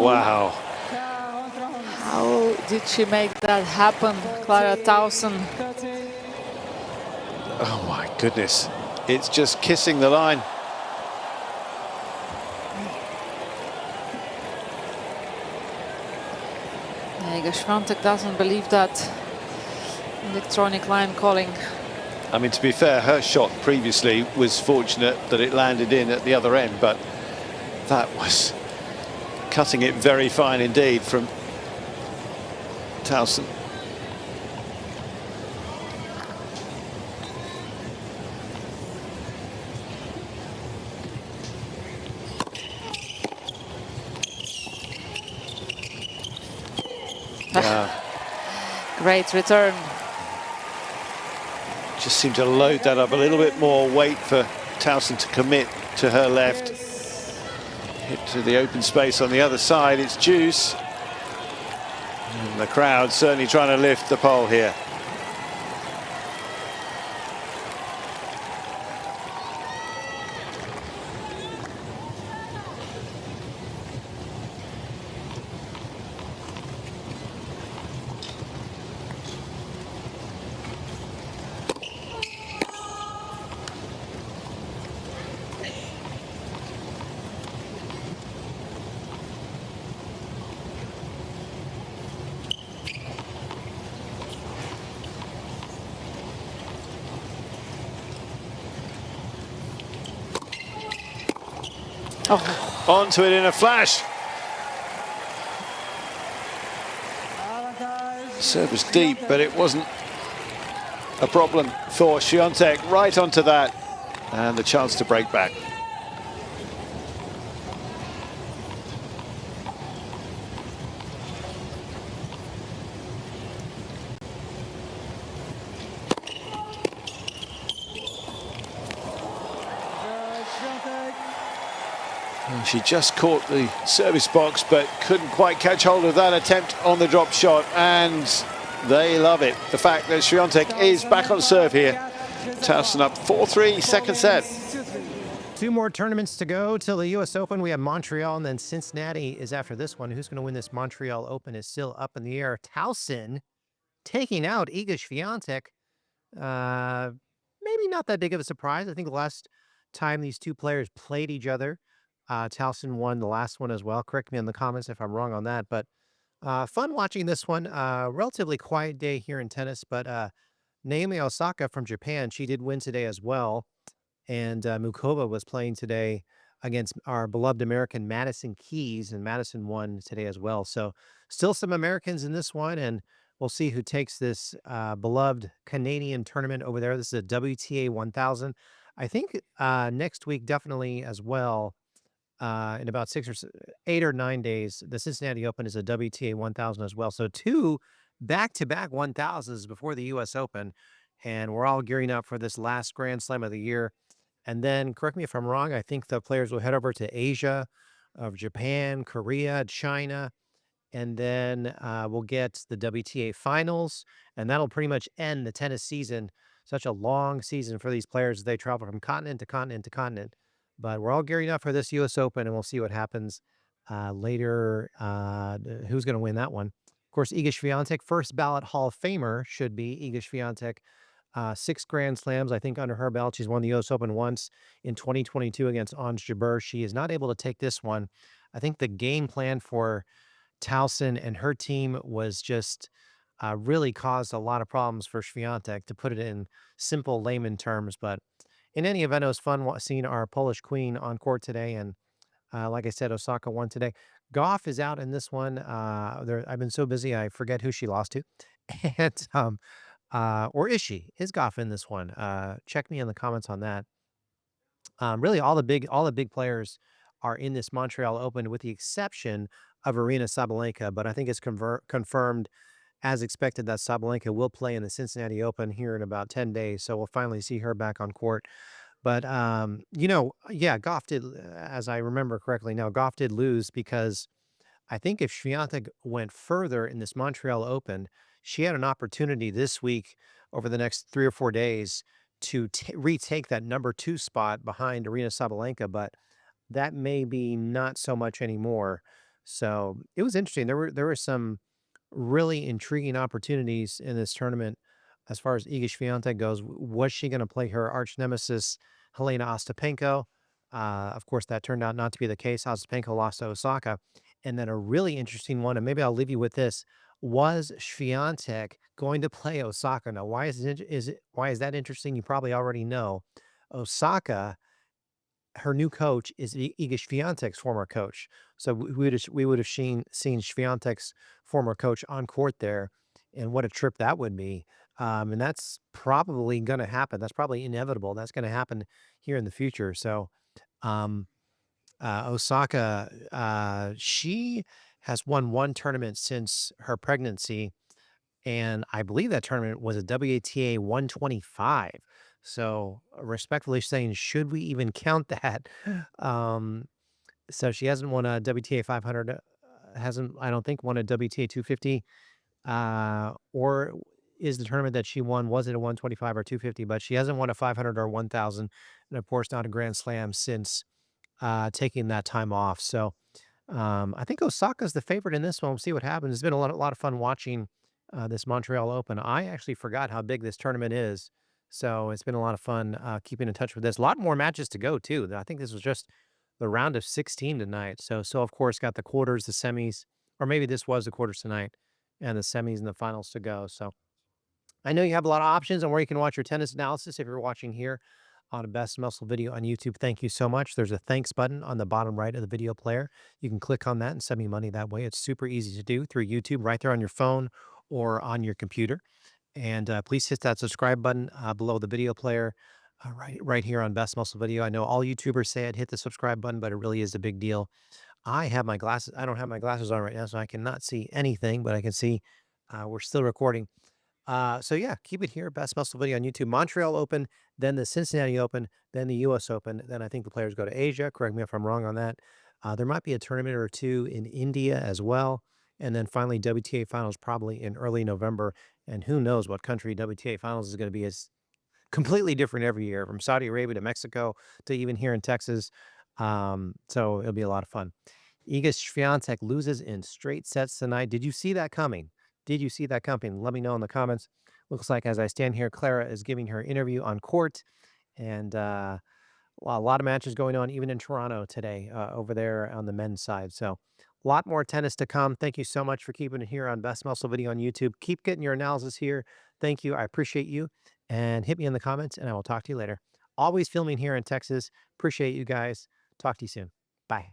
Wow. How did she make that happen, Clara Tauson? Oh my goodness. It's just kissing the line. Świątek doesn't believe that electronic line calling. I mean, to be fair, her shot previously was fortunate that it landed in at the other end, but that was cutting it very fine indeed from Tauson. Great return. Just seemed to load that up a little bit more, wait for Tauson to commit to her left. Hit to the open space on the other side, it's juice. And the crowd certainly trying to lift the pole here. Oh. Onto it in a flash. Serve was deep, but it wasn't a problem for Świątek. Right onto that, and the chance to break back. She just caught the service box, but couldn't quite catch hold of that attempt on the drop shot, and they love it. The fact that Świątek is back on serve here. Tauson up 4-3, second set. 2 more tournaments to go till the U.S. Open. We have Montreal, and then Cincinnati is after this one. Who's going to win this Montreal Open is still up in the air. Tauson taking out Iga Świątek. Maybe not that big of a surprise. I think the last time these two players played each other, Tauson won the last one as well. Correct me in the comments if I'm wrong on that. But fun watching this one. Relatively quiet day here in tennis, but Naomi Osaka from Japan, she did win today as well. And Mukova was playing today against our beloved American Madison Keys, and Madison won today as well. So still some Americans in this one, and we'll see who takes this beloved Canadian tournament over there. This is a WTA 1000. I think next week definitely as well. In about 8 or 9 days, the Cincinnati Open is a WTA 1000 as well. So 2 back-to-back 1000s before the U.S. Open, and we're all gearing up for this last Grand Slam of the year. And then, correct me if I'm wrong, I think the players will head over to Asia, of Japan, Korea, China, and then we'll get the WTA finals, and that'll pretty much end the tennis season. Such a long season for these players as they travel from continent to continent to continent. But we're all gearing up for this U.S. Open, and we'll see what happens later. Who's going to win that one? Of course, Iga Świątek, first ballot Hall of Famer, should be Iga Świątek. 6 Grand Slams, I think, under her belt. She's won the U.S. Open once in 2022 against Ons Jabeur. She is not able to take this one. I think the game plan for Tauson and her team was just really caused a lot of problems for Świątek, to put it in simple layman terms. But in any event, it was fun seeing our Polish queen on court today. And like I said, Osaka won today. Goff is out in this one. I've been so busy, I forget who she lost to. And or is she? Is Goff in this one? Check me in the comments on that. Really, all the big players are in this Montreal Open, with the exception of Aryna Sabalenka. But I think it's confirmed, as expected, that Sabalenka will play in the Cincinnati Open here in about 10 days. So we'll finally see her back on court. But, yeah, Goff did, as I remember correctly now, Goff did lose, because I think if Świątek went further in this Montreal Open, she had an opportunity this week, over the next 3 or 4 days, to retake that number 2 spot behind Aryna Sabalenka. But that may be not so much anymore. So it was interesting. There were some really intriguing opportunities in this tournament as far as Iga Świątek goes. Was she going to play her arch nemesis Helena Ostapenko? Of course, that turned out not to be the case. Ostapenko lost to Osaka, and then a really interesting one, and maybe I'll leave you with this: was Świątek going to play Osaka? Now, why is that interesting? You probably already know. Osaka, her new coach is Iga Świątek's former coach. So we would have seen Świątek's former coach on court there, and what a trip that would be. And that's probably going to happen. That's probably inevitable. That's going to happen here in the future. So um, Osaka, she has won one tournament since her pregnancy, and I believe that tournament was a WTA 125. So respectfully saying, should we even count that? Um, so she hasn't won a WTA 500, hasn't, I don't think, won a WTA 250, or is the tournament that she won, was it a 125 or 250? But she hasn't won a 500 or 1000, and of course not a Grand Slam since taking that time off. So I think Osaka's the favorite in this one. We'll see what happens. It's been a lot of fun watching this Montreal Open. I actually forgot how big this tournament is, so it's been a lot of fun keeping in touch with this. A lot more matches to go too. I think this was just the round of 16 tonight. So of course got the quarters, the semis, or maybe this was the quarters tonight, and the semis and the finals to go. So I know you have a lot of options on where you can watch your tennis analysis if you're watching here on a Best Muscle video on YouTube. Thank you so much. There's a thanks button on the bottom right of the video player. You can click on that and send me money that way. It's super easy to do through YouTube right there on your phone or on your computer. And please hit that subscribe button below the video player right here on Best Muscle Video. I know all YouTubers say I'd hit the subscribe button, but it really is a big deal. I have my glasses. I don't have my glasses on right now, so I cannot see anything, but I can see we're still recording. So yeah, keep it here. Best Muscle Video on YouTube. Montreal Open, then the Cincinnati Open, then the US Open. Then I think the players go to Asia. Correct me if I'm wrong on that. There might be a tournament or two in India as well. And then finally, WTA Finals probably in early November. And who knows what country WTA Finals is going to be. It's completely different every year, from Saudi Arabia to Mexico to even here in Texas. So it'll be a lot of fun. Iga Świątek loses in straight sets tonight. Did you see that coming? Did you see that coming? Let me know in the comments. Looks like as I stand here, Clara is giving her interview on court, and a lot of matches going on even in Toronto today over there on the men's side. So a lot more tennis to come. Thank you so much for keeping it here on Best Muscle Video on YouTube. Keep getting your analysis here. Thank you. I appreciate you. And hit me in the comments, and I will talk to you later. Always filming here in Texas. Appreciate you guys. Talk to you soon. Bye.